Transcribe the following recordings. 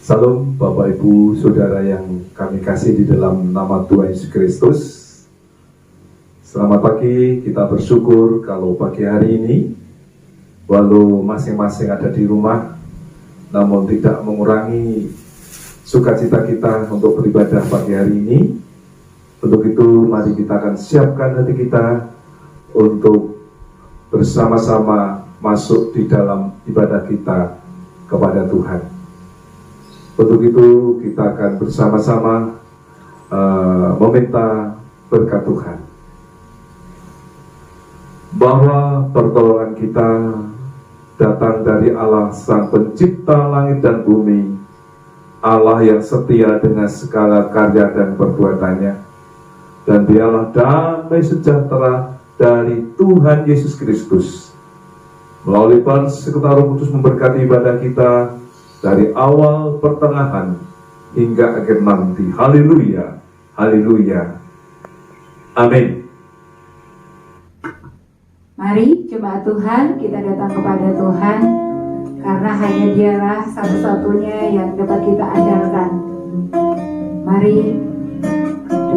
Salam Bapak Ibu Saudara yang kami kasih di dalam nama Tuhan Yesus Kristus. Selamat pagi, kita bersyukur kalau pagi hari ini walau masing-masing ada di rumah, namun tidak mengurangi sukacita kita untuk beribadah pagi hari ini. Untuk itu mari kita akan siapkan hati kita untuk bersama-sama masuk di dalam ibadah kita kepada Tuhan. Untuk itu kita akan bersama-sama meminta berkat Tuhan, bahwa pertolongan kita datang dari Allah Sang Pencipta langit dan bumi, Allah yang setia dengan segala karya dan perbuatannya, dan Dialah damai sejahtera dari Tuhan Yesus Kristus. Melalui persekutuan Roh Kudus memberkati ibadah kita dari awal, pertengahan, hingga akhir nanti. Haleluya, haleluya, amin. Mari jemaat Tuhan, kita datang kepada Tuhan, karena hanya Dialah satu-satunya yang dapat kita andalkan. Mari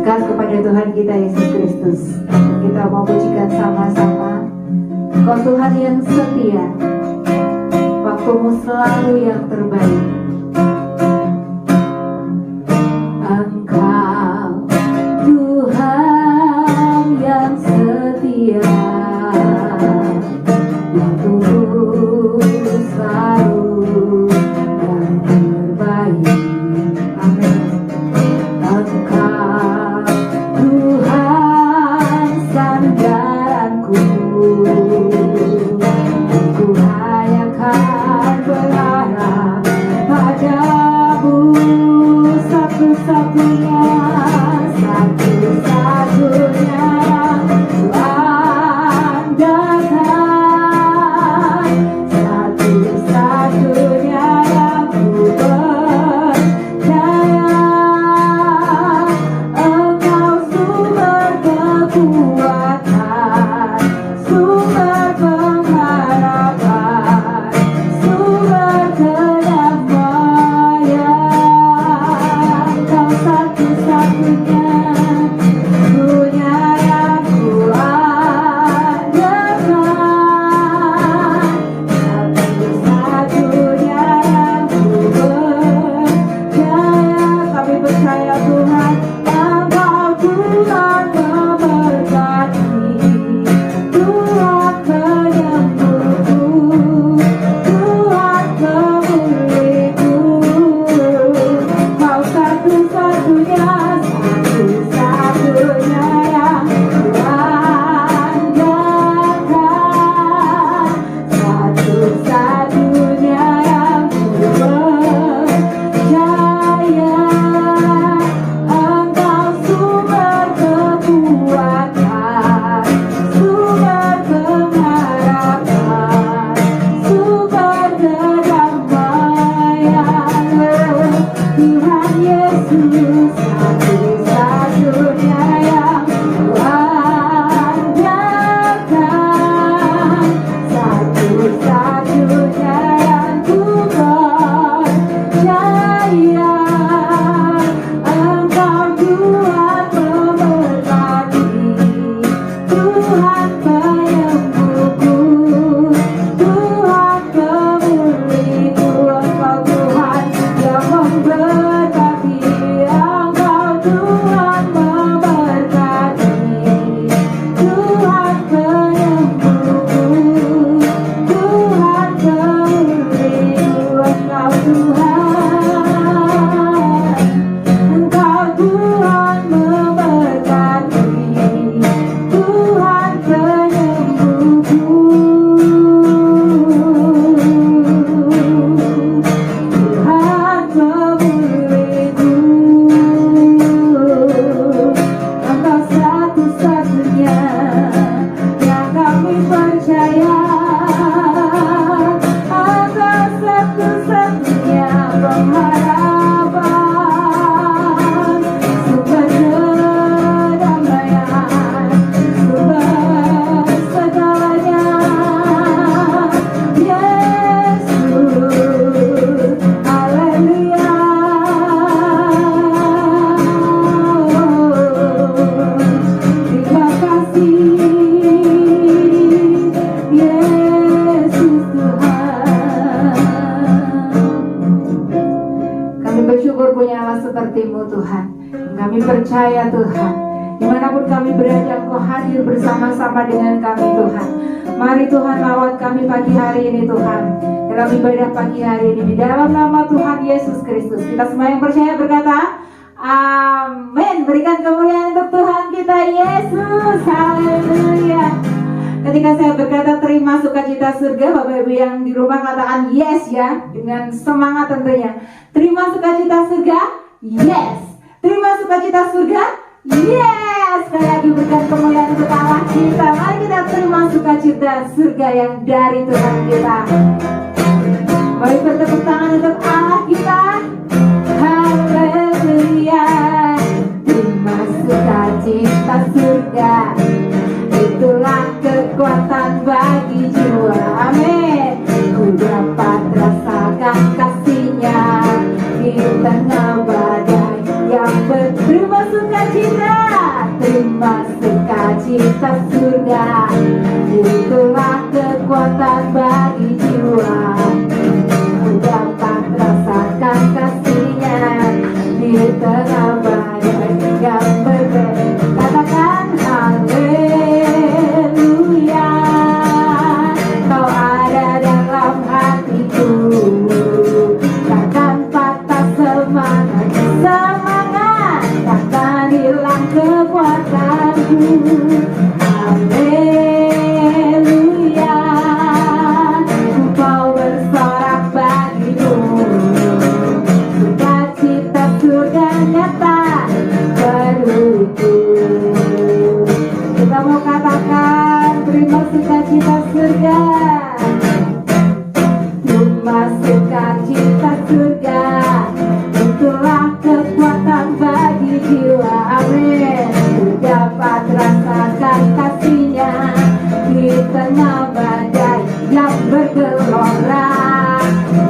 dekat kepada Tuhan kita Yesus Kristus. Kita mau pujikan sama-sama. Kau Tuhan yang setia, waktumu selalu yang terbaik. Engkau Tuhan yang setia, waktumu selalu yang terbaik. Amin. Engkau Tuhan sandaranku, ku hanya kan berharap Tuhan. Dimanapun kami berada, Engkau hadir bersama-sama dengan kami Tuhan. Mari Tuhan lawat kami pagi hari ini Tuhan, dalam ibadah pagi hari ini, di dalam nama Tuhan Yesus Kristus. Kita semua yang percaya berkata amin. Berikan kemuliaan untuk Tuhan kita Yesus. Haleluya. Ketika saya berkata terima sukacita surga, Bapak Ibu yang di rumah katakan yes ya, dengan semangat tentunya. Terima sukacita surga, yes. Terima sukacita surga, yes. Sekali lagi berikan kemuliaan untuk Allah kita. Mari kita terima sukacita surga yang dari Tuhan kita. Mari bertepuk tangan untuk Allah kita. Haleluya. Terima sukacita surga, itulah kekuatan bagi jiwa. Amin. Ku dapat rasakan kasih-Nya di tengah badai yang berterima sukacita. Terima sukacita surga, itulah kekuatan bagi jiwa. Ku dapat rasakan kasih-Nya di tengah badai yang berbeda. Katakan haleluya. Kau ada dalam hatiku, takkan patah semangat, takkan hilang kekuatanku. Haleluya. Kau bersorak bagimu, sukacita surga nyata baruku. Kita mau katakan terima sukacita surga. Terima sukacita surga, itulah kekuatan bagi jiwa. Amin. Ku dapat rasakan kasih-Nya di tengah badai yang bergelora.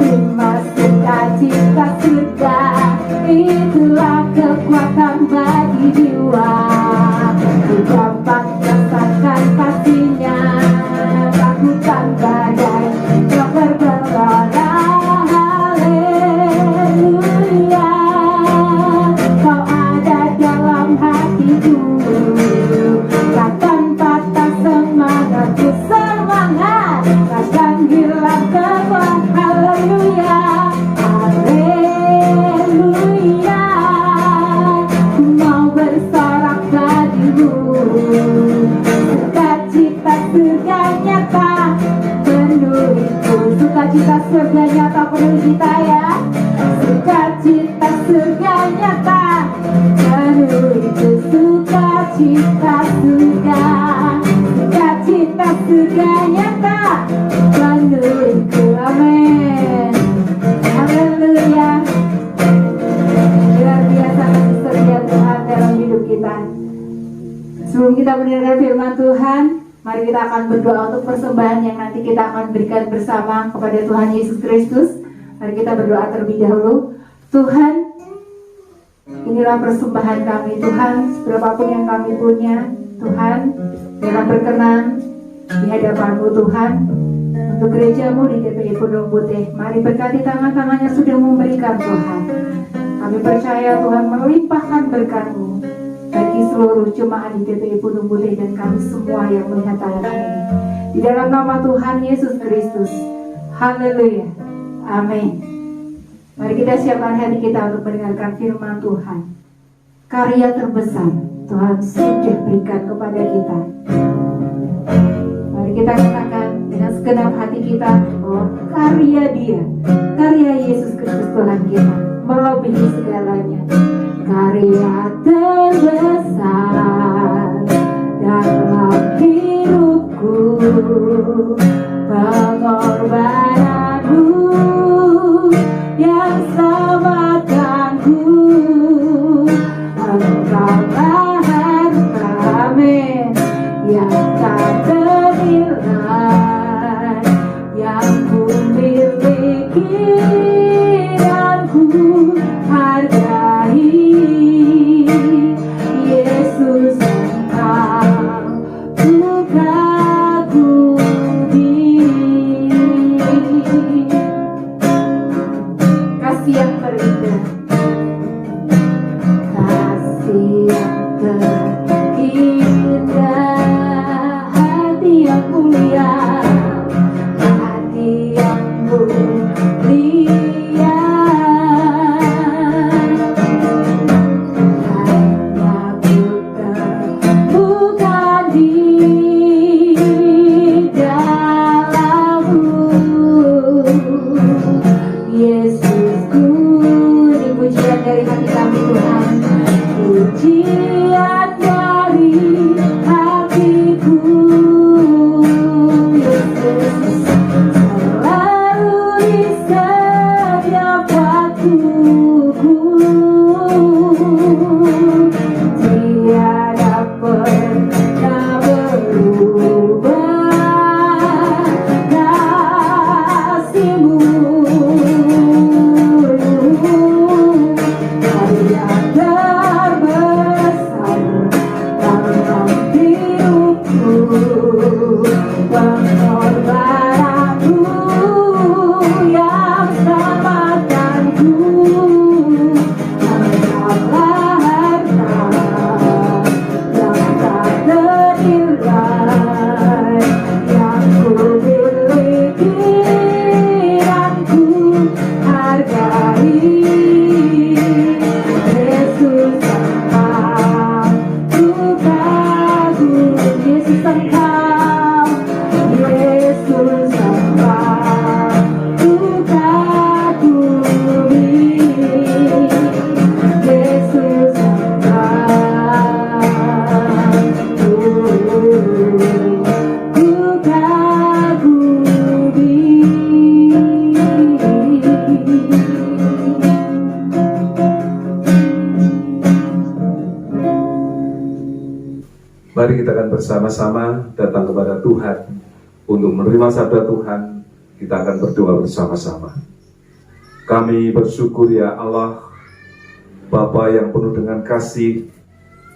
Terima sukacita surga, itulah kekuatan bagi jiwa. Ku dapat rasakan kasih-Nya, takutan badai yang bergelora. Haleluya. Kau ada dalam hatiku, takkan patah semangatku, semangat takkan hilang kekuatan. Haleluya. Haleluya. Ku mau bersorak bagimu, sukacita surga nyata penuhiku. Sukacita surga nyata penuhi kita ya. Sukacita surga nyata penuhiku. Sukacita surga, sukacita surga nyata penuhiku. Amin. Haleluya. Luar biasa kasih setia Tuhan dalam hidup kita. Sebelum kita mendengarkan firman Tuhan, mari kita akan berdoa untuk persembahan yang nanti kita akan berikan bersama kepada Tuhan Yesus Kristus. Mari kita berdoa terlebih dahulu. Tuhan, inilah persembahan kami Tuhan, seberapapun yang kami punya Tuhan, dalam berkenan di hadapan-Mu Tuhan, untuk gereja-Mu di TPI Pondok Putih. Mari berkati tangan-tangannya sudah memberikan Tuhan. Kami percaya Tuhan melimpahkan berkat-Mu bagi seluruh jemaat di TPI Pondok Putih dan kami semua yang melihat tayangan ini. Di dalam nama Tuhan Yesus Kristus. Haleluya. Amin. Mari kita siapkan hati kita untuk mendengarkan firman Tuhan. Karya terbesar Tuhan sudah berikan kepada kita. Mari kita katakan dengan segenap hati kita bahwa karya Dia, karya Yesus Kristus Tuhan kita melebihi segalanya. Karya terbesar dalam hidupku, pengorbananmu yang selamatkanku. Engkaulah harta, amin, yang tak ternilai, yang ku miliki dan ku hargai. Yesus Mari kita akan bersama-sama datang kepada Tuhan untuk menerima sabda Tuhan. Kita akan berdoa bersama-sama. Kami bersyukur ya Allah, Bapa yang penuh dengan kasih,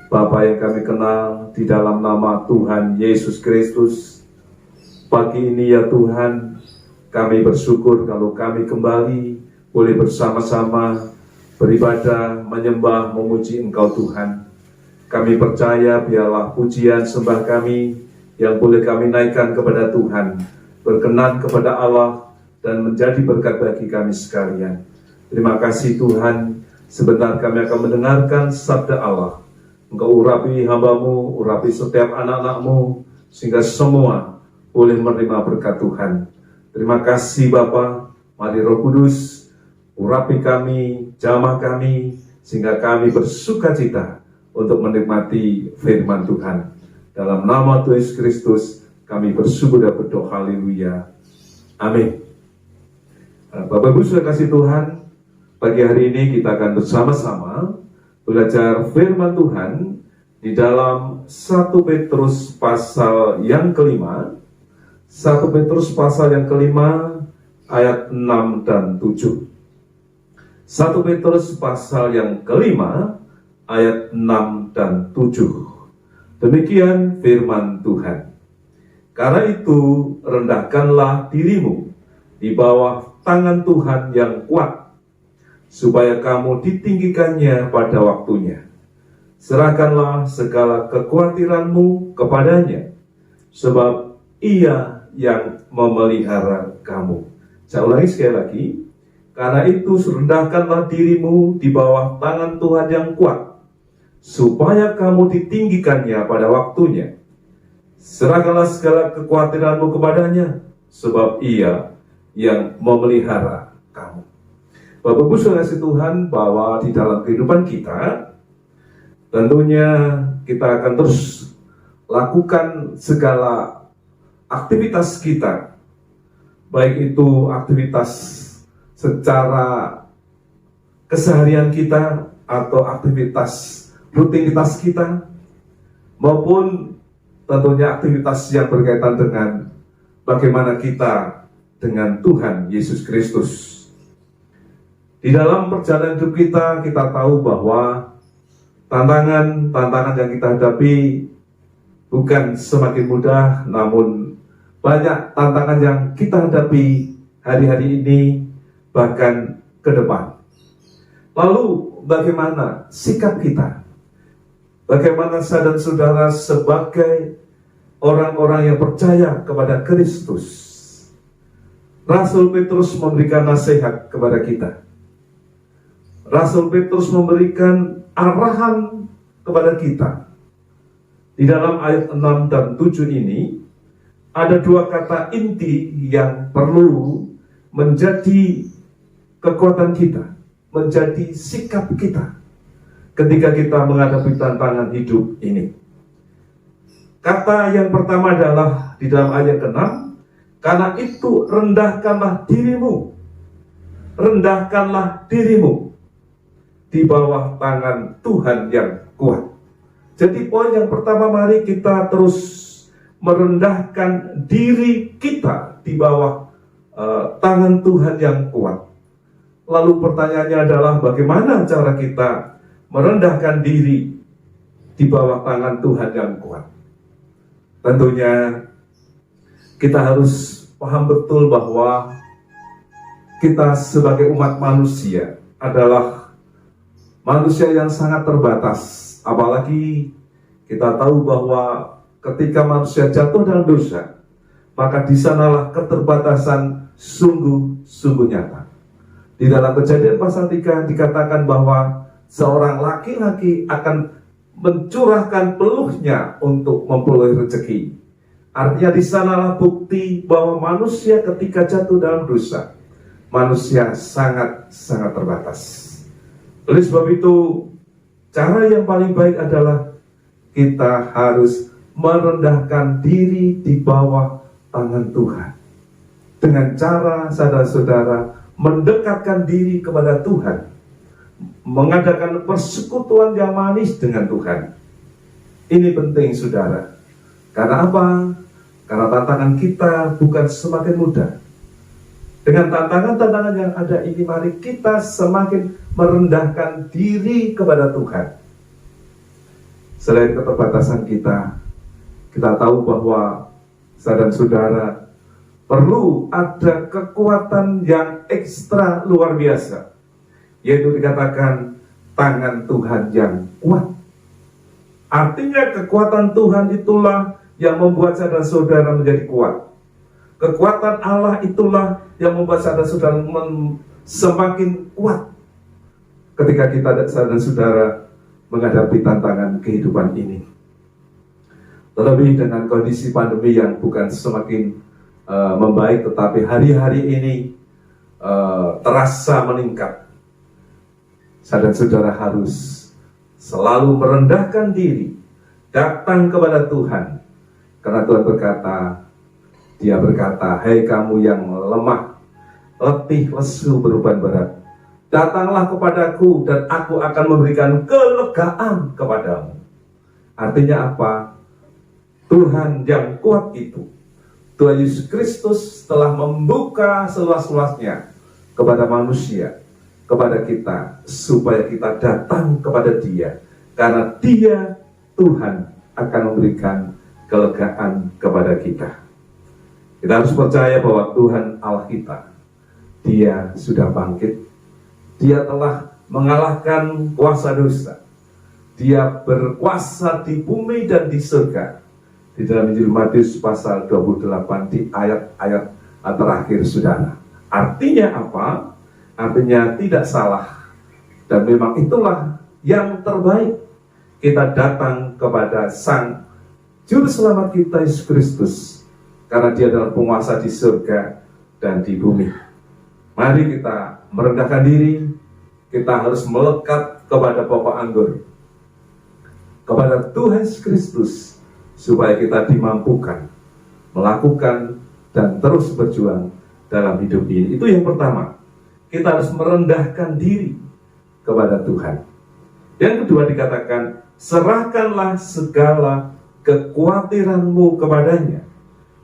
Bapa yang kami kenal di dalam nama Tuhan Yesus Kristus. Pagi ini ya Tuhan, kami bersyukur kalau kami kembali boleh bersama-sama beribadah, menyembah, memuji Engkau Tuhan. Kami percaya biarlah pujian sembah kami yang boleh kami naikkan kepada Tuhan, berkenan kepada Allah, dan menjadi berkat bagi kami sekalian. Terima kasih Tuhan, sebentar kami akan mendengarkan sabda Allah. Engkau urapi hamba-Mu, urapi setiap anak-anak-Mu, sehingga semua boleh menerima berkat Tuhan. Terima kasih Bapa, mari Roh Kudus, urapi kami, jamah kami, sehingga kami bersuka cita untuk menikmati firman Tuhan. Dalam nama Tuhan Yesus Kristus, kami bersyukur dan berdoa, haleluya. Amin. Bapak Ibu sudah kasih Tuhan, pagi hari ini kita akan bersama-sama belajar firman Tuhan di dalam 1 Petrus pasal yang kelima. 1 Petrus pasal yang kelima ayat 6 dan 7. 1 Petrus pasal yang kelima ayat 6 dan 7. Demikian firman Tuhan. Karena itu rendahkanlah dirimu di bawah tangan Tuhan yang kuat, supaya kamu ditinggikannya pada waktunya. Serahkanlah segala kekhawatiranmu kepadanya, sebab Ia yang memelihara kamu. Saya ulangi sekali lagi. Karena itu rendahkanlah dirimu di bawah tangan Tuhan yang kuat, supaya kamu ditinggikannya pada waktunya. Serahkanlah segala kekhawatiranmu kepadanya, sebab Ia yang memelihara kamu. Bapak Ibu saudara Tuhan, bahwa di dalam kehidupan kita, tentunya kita akan terus lakukan segala aktivitas kita, baik itu aktivitas secara keseharian kita atau aktivitas rutinitas kita, maupun tentunya aktivitas yang berkaitan dengan bagaimana kita dengan Tuhan Yesus Kristus. Di dalam perjalanan hidup kita tahu bahwa tantangan yang kita hadapi bukan semakin mudah, namun banyak tantangan yang kita hadapi hari-hari ini, bahkan ke depan. Lalu bagaimana sikap kita? Bagaimana saya dan saudara sebagai orang-orang yang percaya kepada Kristus? Rasul Petrus memberikan nasihat kepada kita. Rasul Petrus memberikan arahan kepada kita. Di dalam ayat 6 dan 7 ini, ada dua kata inti yang perlu menjadi kekuatan kita, menjadi sikap kita ketika kita menghadapi tantangan hidup ini. Kata yang pertama adalah di dalam ayat ke-6, karena itu rendahkanlah dirimu. Rendahkanlah dirimu di bawah tangan Tuhan yang kuat. Jadi poin yang pertama, mari kita terus merendahkan diri kita di bawah tangan Tuhan yang kuat. Lalu pertanyaannya adalah bagaimana cara kita merendahkan diri di bawah tangan Tuhan yang kuat? Tentunya kita harus paham betul bahwa kita sebagai umat manusia adalah manusia yang sangat terbatas. Apalagi kita tahu bahwa ketika manusia jatuh dalam dosa, maka di sanalah keterbatasan sungguh-sungguh nyata. Di dalam Kejadian pasal 3 dikatakan bahwa seorang laki-laki akan mencurahkan peluhnya untuk memperoleh rezeki. Artinya di sanalah bukti bahwa manusia ketika jatuh dalam dosa, manusia sangat-sangat terbatas. Oleh sebab itu, cara yang paling baik adalah kita harus merendahkan diri di bawah tangan Tuhan. Dengan cara saudara-saudara mendekatkan diri kepada Tuhan, mengadakan persekutuan yang manis dengan Tuhan. Ini penting saudara. Karena apa? Karena tantangan kita bukan semakin mudah. Dengan tantangan-tantangan yang ada ini, mari kita semakin merendahkan diri kepada Tuhan. Selain keterbatasan kita tahu bahwa saudara-saudara perlu ada kekuatan yang ekstra luar biasa, yaitu dikatakan tangan Tuhan yang kuat. Artinya kekuatan Tuhan itulah yang membuat saudara-saudara menjadi kuat. Kekuatan Allah itulah yang membuat saudara-saudara semakin kuat ketika kita saudara-saudara menghadapi tantangan kehidupan ini. Terlebih dengan kondisi pandemi yang bukan semakin membaik, tetapi hari-hari ini terasa meningkat. Saudara-saudara harus selalu merendahkan diri, datang kepada Tuhan. Karena Tuhan Dia berkata, "Hai kamu yang lemah, letih, lesu, beban berat, datanglah kepadaku dan aku akan memberikan kelegaan kepadamu." Artinya apa? Tuhan yang kuat itu, Tuhan Yesus Kristus telah membuka seluas-luasnya kepada manusia, kepada kita, supaya kita datang kepada Dia. Karena Dia, Tuhan, akan memberikan kelegaan kepada kita. Kita harus percaya bahwa Tuhan Allah kita, Dia sudah bangkit. Dia telah mengalahkan kuasa dosa. Dia berkuasa di bumi dan di surga. Di dalam Injil Matius pasal 28 di ayat-ayat terakhir saudara. Artinya apa? Artinya tidak salah. Dan memang itulah yang terbaik. Kita datang kepada Sang Juru Selamat kita, Yesus Kristus. Karena Dia adalah penguasa di surga dan di bumi. Mari kita merendahkan diri. Kita harus melekat kepada pokok anggur, kepada Tuhan Yesus Kristus, supaya kita dimampukan melakukan dan terus berjuang dalam hidup ini. Itu yang pertama. Kita harus merendahkan diri kepada Tuhan. Yang kedua dikatakan, serahkanlah segala kekhawatiranmu kepadanya,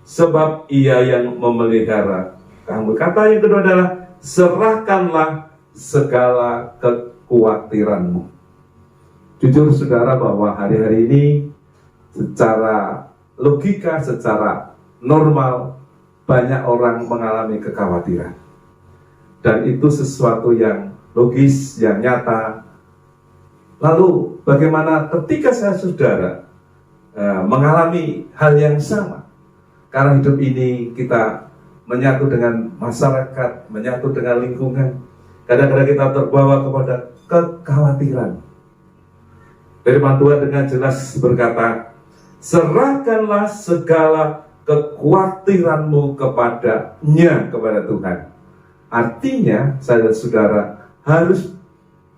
sebab Ia yang memelihara kamu. Kata yang kedua adalah, serahkanlah segala kekhawatiranmu. Jujur saudara bahwa hari-hari ini secara logika, secara normal, banyak orang mengalami kekhawatiran. Dan itu sesuatu yang logis, yang nyata. Lalu bagaimana ketika saudara mengalami hal yang sama? Karena hidup ini kita menyatu dengan masyarakat, menyatu dengan lingkungan. Kadang-kadang kita terbawa kepada kekhawatiran. Firman Tuhan dengan jelas berkata, serahkanlah segala kekhawatiranmu kepadanya, kepada Tuhan. Artinya, saudara-saudara harus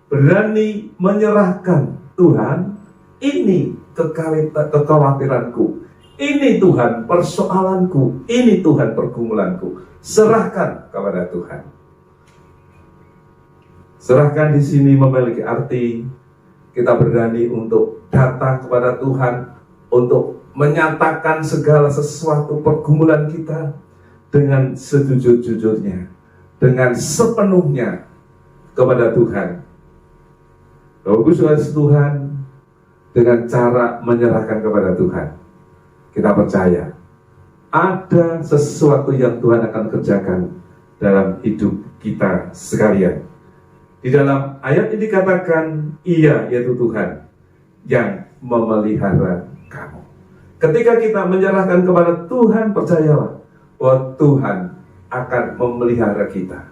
berani menyerahkan, Tuhan, ini kekhawatiranku, ini Tuhan persoalanku, ini Tuhan pergumulanku. Serahkan kepada Tuhan. Serahkan di sini memiliki arti kita berani untuk datang kepada Tuhan, untuk menyatakan segala sesuatu pergumulan kita dengan sejujur-jujurnya, dengan sepenuhnya kepada Tuhan. Bagus Tuhan, dengan cara menyerahkan kepada Tuhan, kita percaya ada sesuatu yang Tuhan akan kerjakan dalam hidup kita sekalian. Di dalam ayat ini dikatakan, Ia, yaitu Tuhan, yang memelihara kamu. Ketika kita menyerahkan kepada Tuhan, percayalah bahwa Tuhan akan memelihara kita.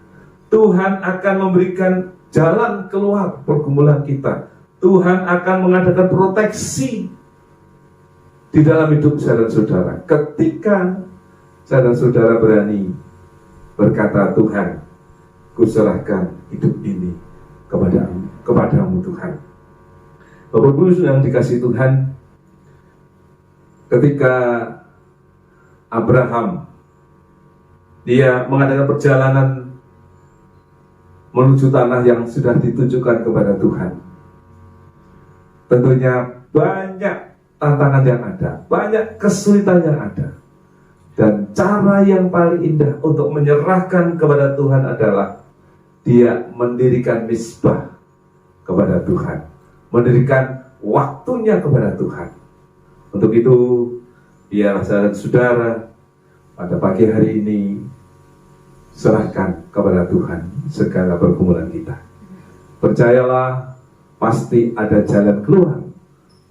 Tuhan akan memberikan jalan keluar pergumulan kita. Tuhan akan mengadakan proteksi di dalam hidup saudara-saudara. Ketika saudara-saudara berani berkata, Tuhan, kuserahkan hidup ini kepadamu Tuhan. Bapak Ibu yang dikasih Tuhan, ketika Abraham dia mengadakan perjalanan menuju tanah yang sudah ditujukan kepada Tuhan, tentunya banyak tantangan yang ada, banyak kesulitan yang ada. Dan cara yang paling indah untuk menyerahkan kepada Tuhan adalah dia mendirikan misbah kepada Tuhan, mendirikan waktunya kepada Tuhan. Untuk itu, biarlah saudara-saudara pada pagi hari ini serahkan kepada Tuhan segala pergumulan kita. Percayalah, pasti ada jalan keluar,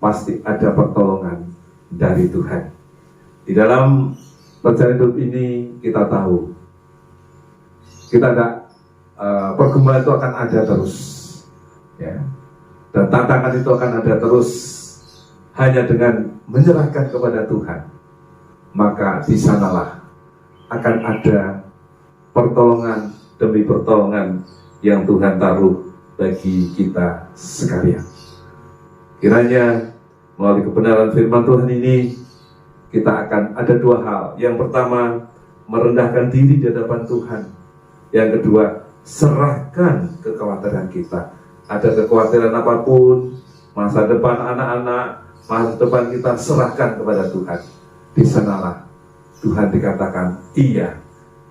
pasti ada pertolongan dari Tuhan. Di dalam perjalanan hidup ini kita tahu, kita ada pergumulan itu akan ada terus, ya. Dan tantangan itu akan ada terus. Hanya dengan menyerahkan kepada Tuhan, maka di sanalah akan ada pertolongan demi pertolongan yang Tuhan taruh bagi kita sekalian. Kiranya melalui kebenaran firman Tuhan ini, kita akan ada dua hal. Yang pertama, merendahkan diri di hadapan Tuhan. Yang kedua, serahkan kekhawatiran kita. Ada kekhawatiran apapun, masa depan anak-anak, masa depan kita, serahkan kepada Tuhan. Di sanalah Tuhan dikatakan Ia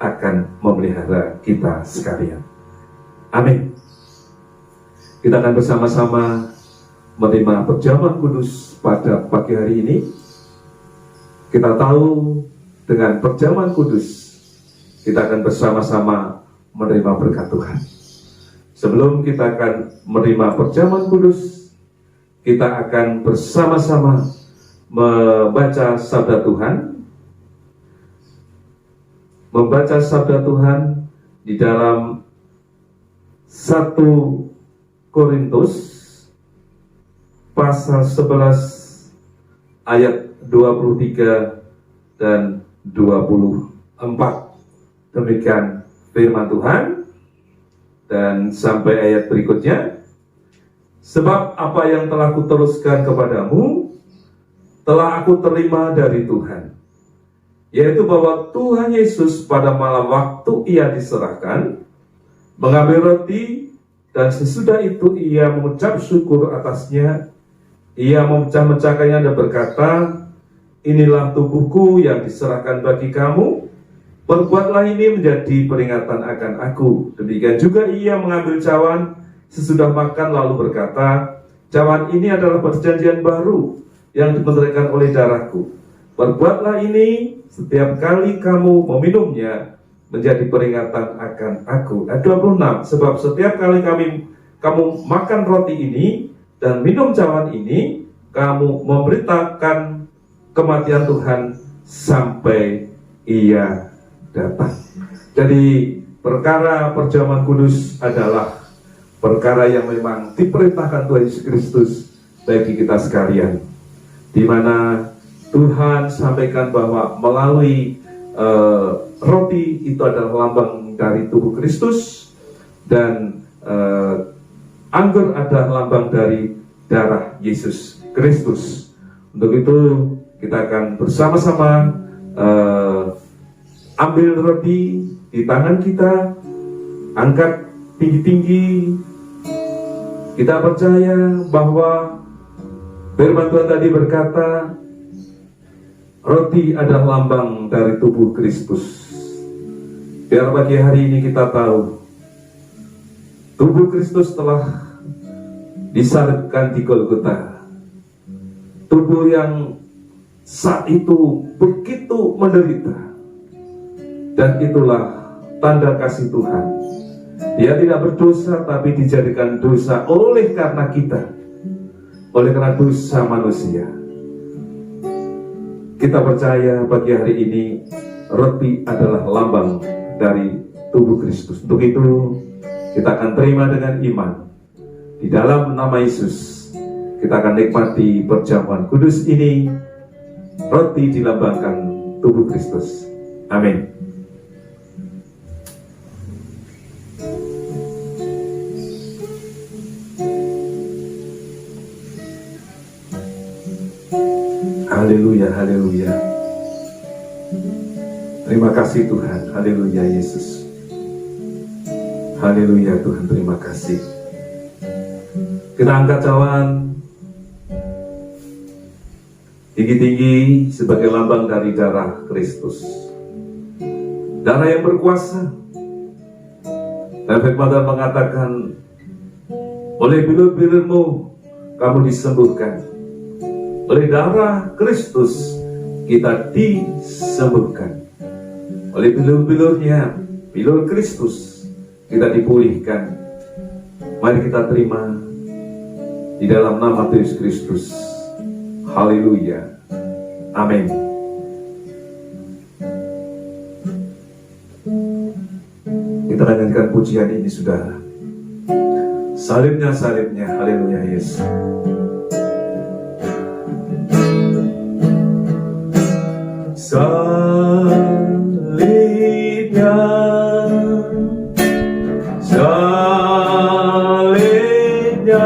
akan memelihara kita sekalian. Amin. Kita akan bersama-sama menerima perjamuan kudus pada pagi hari ini. Kita tahu dengan perjamuan kudus kita akan bersama-sama menerima berkat Tuhan. Sebelum kita akan menerima perjamuan kudus, kita akan bersama-sama membaca sabda Tuhan. Membaca sabda Tuhan di dalam 1 Korintus pasal 11 ayat 23 dan 24. Demikian firman Tuhan. Dan sampai ayat berikutnya, sebab apa yang telah kuteruskan kepadamu telah aku terima dari Tuhan, yaitu bahwa Tuhan Yesus pada malam waktu Ia diserahkan, mengambil roti, dan sesudah itu Ia mengucap syukur atasnya. Ia memecah-mecahkannya dan berkata, inilah tubuhku yang diserahkan bagi kamu, perbuatlah ini menjadi peringatan akan aku. Demikian juga Ia mengambil cawan sesudah makan lalu berkata, cawan ini adalah perjanjian baru yang dibenterkan oleh darahku. Perbuatlah ini setiap kali kamu meminumnya menjadi peringatan akan aku. Ayat 26, sebab setiap kali kamu makan roti ini dan minum cawan ini, kamu memberitakan kematian Tuhan sampai Ia datang. Jadi perkara perjamuan kudus adalah perkara yang memang diperintahkan Tuhan Yesus Kristus bagi kita sekalian, di mana Tuhan sampaikan bahwa melalui roti itu adalah lambang dari tubuh Kristus, dan anggur adalah lambang dari darah Yesus Kristus. Untuk itu kita akan bersama-sama ambil roti di tangan kita, angkat tinggi-tinggi. Kita percaya bahwa firman Tuhan tadi berkata, roti adalah lambang dari tubuh Kristus. Biar pagi hari ini kita tahu, tubuh Kristus telah disalibkan di Golgota. Tubuh yang saat itu begitu menderita. Dan itulah tanda kasih Tuhan. Dia tidak berdosa, tapi dijadikan dosa oleh karena kita, oleh karena dosa manusia. Kita percaya pagi hari ini roti adalah lambang dari tubuh Kristus. Untuk itu kita akan terima dengan iman. Di dalam nama Yesus kita akan nikmati perjamuan kudus ini. Roti dilambangkan tubuh Kristus. Amin. Haleluya, haleluya. Terima kasih Tuhan, haleluya Yesus. Haleluya Tuhan, terima kasih. Kita angkat cawan. tinggi-tinggi sebagai lambang dari darah Kristus, darah yang berkuasa. Dan firman Tuhan mengatakan, oleh bilur-bilurmu kamu disembuhkan, oleh darah Kristus kita disembuhkan, oleh bilur-bilurnya, bilur Kristus kita dipulihkan. Mari kita terima di dalam nama Yesus Kristus. Haleluya. Amin. Kita lanjutkan pujian ini, saudara. Salibnya, salibnya. Haleluya, Yesus. Salibnya, salibnya,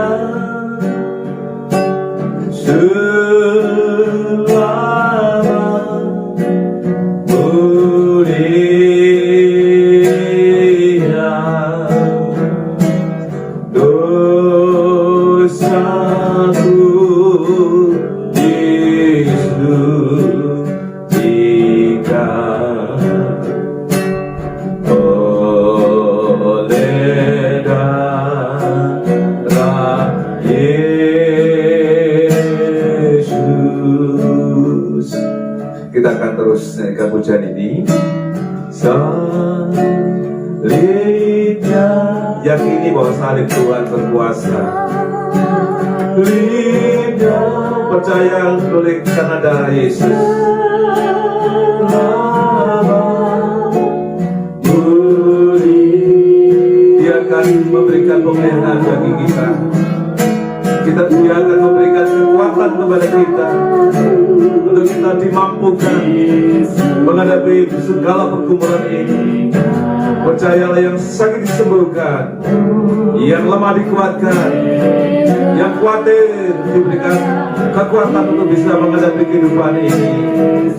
kita akan terus naikkan pujian ini. Salibnya, yakini bahwa salib Tuhan berkuasa. Salibnya, percaya oleh karena darah Yesus. Dia akan memberikan pemulihan bagi kita. Dia akan memberikan kekuatan kepada kita untuk kita dimampukan menghadapi segala pergumulan ini. Percayalah, yang sakit disembuhkan, yang lemah dikuatkan, yang khawatir diberikan kekuatan untuk bisa menghadapi kehidupan ini.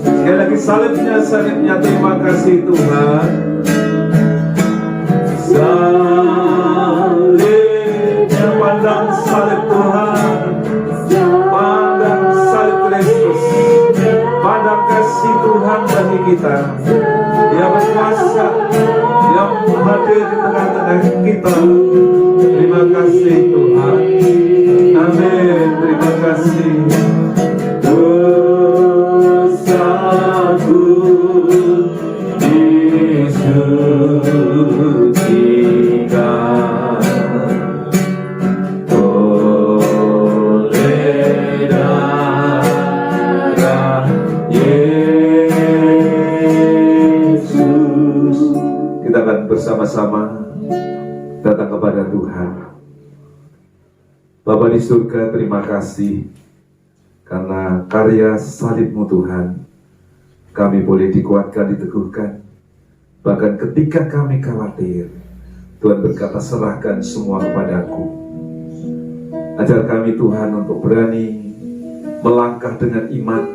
Sekali lagi, salibnya, salibnya, terima kasih Tuhan. Salibnya, pandang salib Tuhan, pandang salib Kristus, pandang kasih Tuhan bagi kita. Dia berkuasa, Dia hadir di tengah-tengah kita. Terima kasih Tuhan. Amin. Terima kasih. Dosaku disucikan oleh darah Yesus. Kita akan bersama-sama datang kepada Tuhan. Bapa di surga, terima kasih karena karya salib-Mu Tuhan, kami boleh dikuatkan, diteguhkan. Bahkan ketika kami khawatir, Tuhan berkata, serahkan semua kepadaku. Ajar kami Tuhan untuk berani melangkah dengan iman,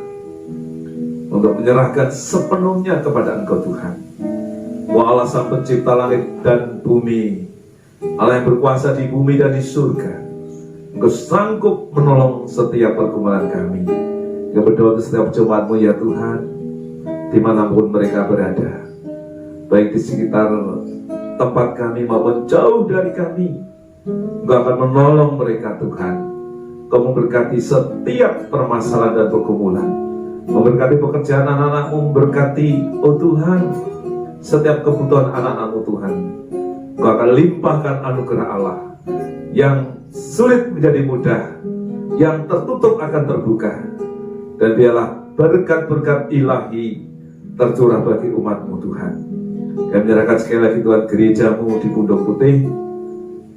untuk menyerahkan sepenuhnya kepada Engkau Tuhan. Wah Allah Sang Pencipta langit dan bumi, Allah yang berkuasa di bumi dan di surga, Engkau sanggup menolong setiap pergumulan kami. Yang berdoa untuk setiap jemaat-Mu ya Tuhan, dimanapun mereka berada, baik di sekitar tempat kami maupun jauh dari kami. Engkau akan menolong mereka Tuhan. Engkau memberkati setiap permasalahan dan pergumulan, memberkati pekerjaan anak-anak-Mu, memberkati oh Tuhan setiap kebutuhan anak-anak-Mu Tuhan. Engkau akan limpahkan anugerah Allah yang sulit menjadi mudah, yang tertutup akan terbuka. Dan biarlah berkat-berkat ilahi tercurah bagi umat-Mu Tuhan. Kami menyerahkan sekali lagi Tuhan gereja-Mu di Pundung Putih.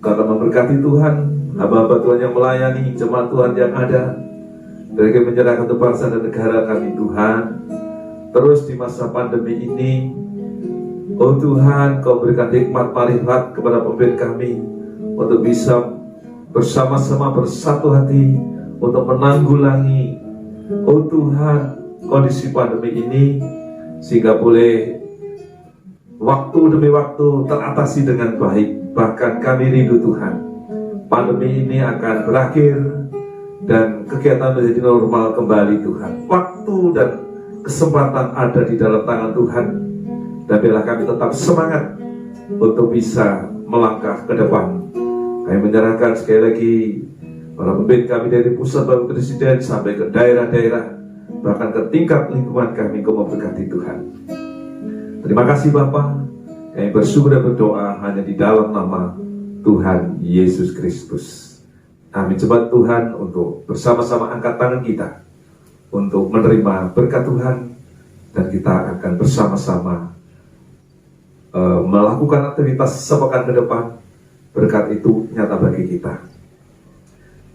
Engkau akan memberkati Tuhan hamba-hamba Tuhan yang melayani, jemaat Tuhan yang ada. Dan kami menyerahkan untuk bangsa dan negara kami Tuhan. Terus di masa pandemi ini, oh Tuhan, Kau berikan hikmat marifat kepada pemimpin kami untuk bisa bersama-sama bersatu hati untuk menanggulangi, oh Tuhan, kondisi pandemi ini, sehingga boleh waktu demi waktu teratasi dengan baik. Bahkan kami rindu Tuhan, pandemi ini akan berakhir dan kegiatan menjadi normal kembali Tuhan. Waktu dan kesempatan ada di dalam tangan Tuhan, dan biarlah kami tetap semangat untuk bisa melangkah ke depan. Kami menyerahkan sekali lagi para pemimpin kami dari pusat Bapak Presiden sampai ke daerah-daerah, bahkan ke tingkat lingkungan kami, Engkau memberkati Tuhan. Terima kasih Bapa. Kami bersyukur dan berdoa hanya di dalam nama Tuhan Yesus Kristus. Kami coba Tuhan untuk bersama-sama angkat tangan kita untuk menerima berkat Tuhan, dan kita akan bersama-sama melakukan aktivitas sepekan ke depan. Berkat itu nyata bagi kita.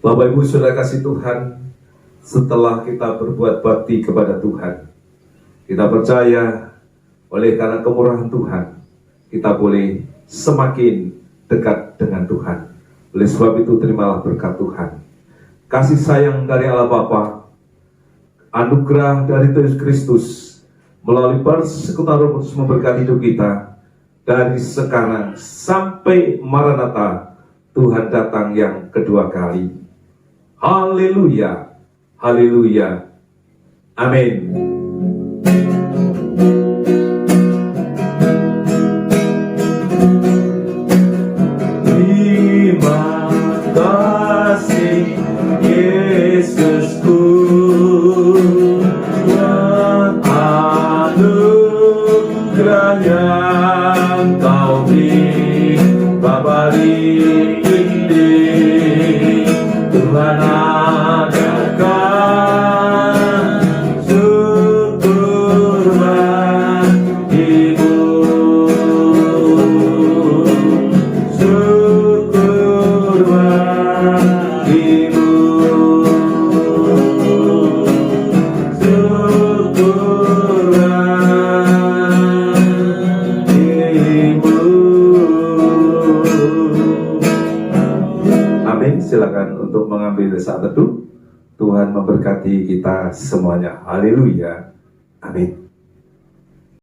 Bapak Ibu Saudara kasih Tuhan, setelah kita berbuat bakti kepada Tuhan, kita percaya oleh karena kemurahan Tuhan, kita boleh semakin dekat dengan Tuhan. Oleh sebab itu terimalah berkat Tuhan. Kasih sayang dari Allah Bapa, anugerah dari Yesus Kristus melalui persekutuan Roh Kudus memberkati hidup kita dari sekarang sampai Maranatha, Tuhan datang yang kedua kali. Haleluya, haleluya, amin. Terima kasih Yesusku, buat anugerah yang Kau beri. Bapa ini Tuhan adakan syukur bagimu, syukur bagimu, syukur bagimu. Amin. Silakan untuk mengambil saat teduh. Tuhan memberkati kita semuanya. Haleluya. Amin.